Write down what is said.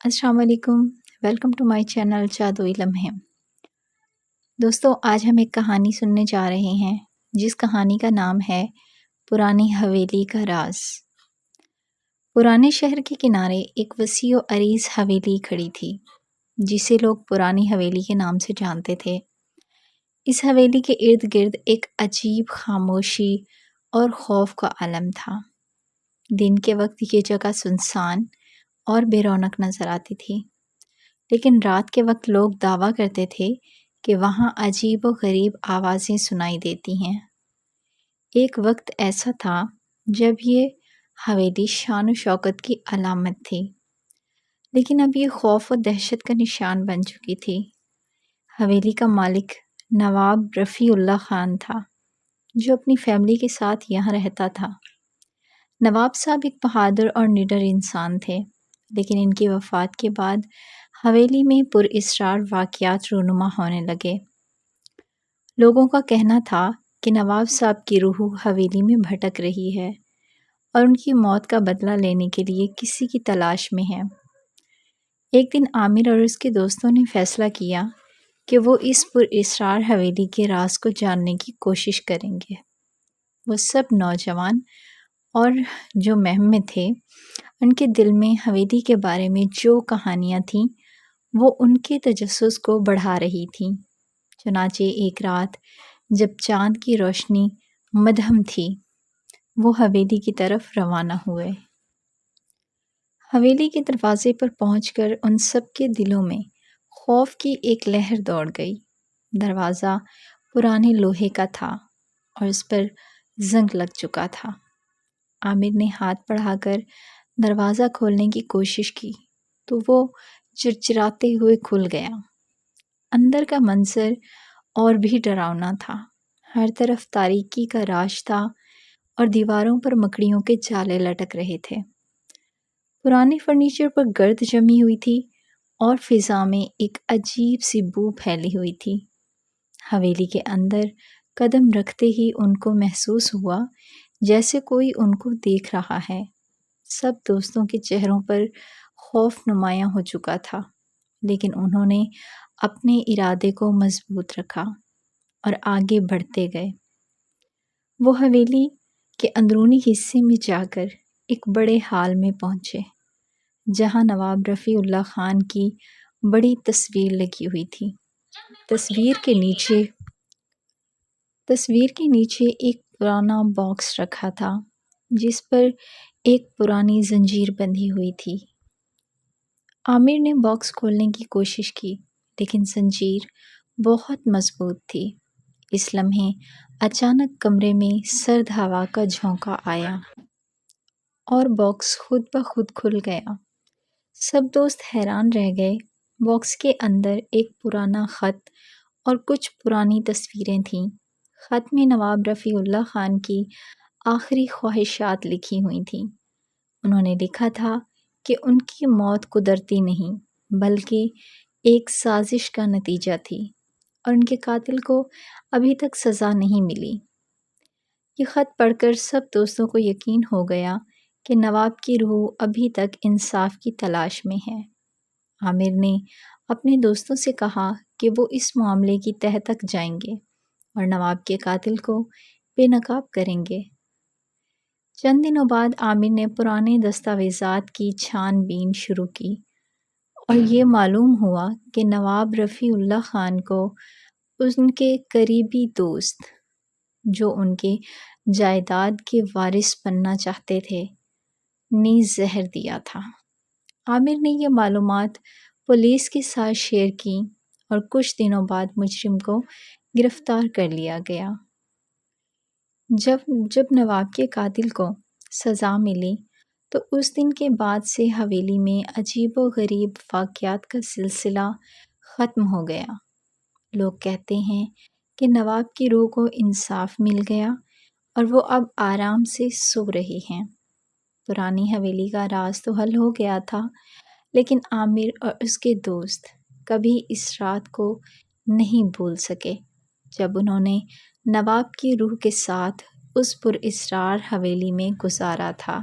अस्सलाम वालेकुम। Welcome to my channel जादुई लम्हे। दोस्तों, आज हम एक कहानी सुनने जा रहे हैं जिस कहानी का नाम है पुरानी हवेली का राज। पुराने शहर के किनारे एक वसी और अरीज हवेली खड़ी थी जिसे लोग पुरानी हवेली के नाम से जानते थे। इस हवेली के इर्द गिर्द एक अजीब खामोशी और खौफ का आलम था। दिन के वक्त ये जगह सुनसान और बेरौनक नजर आती थी, लेकिन रात के वक्त लोग दावा करते थे कि वहाँ अजीब व गरीब आवाज़ें सुनाई देती हैं। एक वक्त ऐसा था जब ये हवेली शान व शौकत की अलामत थी, लेकिन अब ये खौफ और दहशत का निशान बन चुकी थी। हवेली का मालिक नवाब रफ़ीउल्लाह ख़ान था, जो अपनी फैमिली के साथ यहाँ रहता था। नवाब साहब एक बहादुर और निडर इंसान थे, लेकिन इनकी वफ़ात के बाद हवेली में पुरअसरार वाक़यात रूनुमा होने लगे। लोगों का कहना था कि नवाब साहब की रूह हवेली में भटक रही है और उनकी मौत का बदला लेने के लिए किसी की तलाश में है। एक दिन आमिर और उसके दोस्तों ने फ़ैसला किया कि वो इस पुरअसरार हवेली के राज को जानने की कोशिश करेंगे। वो सब नौजवान और जो महम में थे, उनके दिल में हवेली के बारे में जो कहानियाँ थीं वो उनके तजस्सुस को बढ़ा रही थीं। चुनांचे एक रात जब चाँद की रोशनी मद्धम थी, वो हवेली की तरफ रवाना हुए। हवेली के दरवाजे पर पहुंचकर उन सब के दिलों में खौफ की एक लहर दौड़ गई। दरवाज़ा पुराने लोहे का था और उस पर जंग लग चुका था। आमिर ने हाथ बढ़ाकर दरवाज़ा खोलने की कोशिश की तो वो चिरचिराते हुए खुल गया। अंदर का मंजर और भी डरावना था। हर तरफ तारीकी का राज था और दीवारों पर मकड़ियों के जाले लटक रहे थे। पुराने फर्नीचर पर गर्द जमी हुई थी और फिज़ा में एक अजीब सी बू फैली हुई थी। हवेली के अंदर कदम रखते ही उनको महसूस हुआ जैसे कोई उनको देख रहा है। सब दोस्तों के चेहरों पर खौफ नुमायां हो चुका था, लेकिन उन्होंने अपने इरादे को मजबूत रखा और आगे बढ़ते गए। वो हवेली के अंदरूनी हिस्से में जाकर एक बड़े हाल में पहुंचे, जहां नवाब रफ़ीउल्लाह ख़ान की बड़ी तस्वीर लगी हुई थी। तस्वीर के नीचे एक पुराना बॉक्स रखा था, जिस पर एक पुरानी जंजीर बंधी हुई थी। आमिर ने बॉक्स खोलने की कोशिश की, लेकिन जंजीर बहुत मजबूत थी। इस लम्हे अचानक कमरे में सर्द हवा का झोंका आया और बॉक्स खुद ब खुद खुल गया। सब दोस्त हैरान रह गए। बॉक्स के अंदर एक पुराना ख़त और कुछ पुरानी तस्वीरें थीं। ख़त में नवाब रफ़ीउल्लाह ख़ान की आखिरी ख्वाहिशात लिखी हुई थीं। उन्होंने लिखा था कि उनकी मौत कुदरती नहीं, बल्कि एक साजिश का नतीजा थी और उनके कातिल को अभी तक सज़ा नहीं मिली। ये ख़त पढ़कर सब दोस्तों को यकीन हो गया कि नवाब की रूह अभी तक इंसाफ की तलाश में है। आमिर ने अपने दोस्तों से कहा कि वो इस मामले की तह तक जाएंगे और नवाब के कातिल को बेनकाब करेंगे। चंद दिनों बाद आमिर ने पुराने दस्तावेज़ात की छानबीन शुरू की और ये मालूम हुआ कि नवाब रफ़ीउल्लाह ख़ान को उनके करीबी दोस्त, जो उनके जायदाद के वारिस बनना चाहते थे, ने जहर दिया था। आमिर ने ये मालूमात पुलिस के साथ शेयर की और कुछ दिनों बाद मुजरिम को गिरफ्तार कर लिया गया। जब नवाब के कातिल को सज़ा मिली तो उस दिन के बाद से हवेली में अजीब व गरीब वाक़यात का सिलसिला ख़त्म हो गया। लोग कहते हैं कि नवाब की रूह को इंसाफ मिल गया और वो अब आराम से सो रही हैं। पुरानी हवेली का राज तो हल हो गया था, लेकिन आमिर और उसके दोस्त कभी इस रात को नहीं भूल सके जब उन्होंने नवाब की रूह के साथ उस पुरअसरार हवेली में गुजारा था।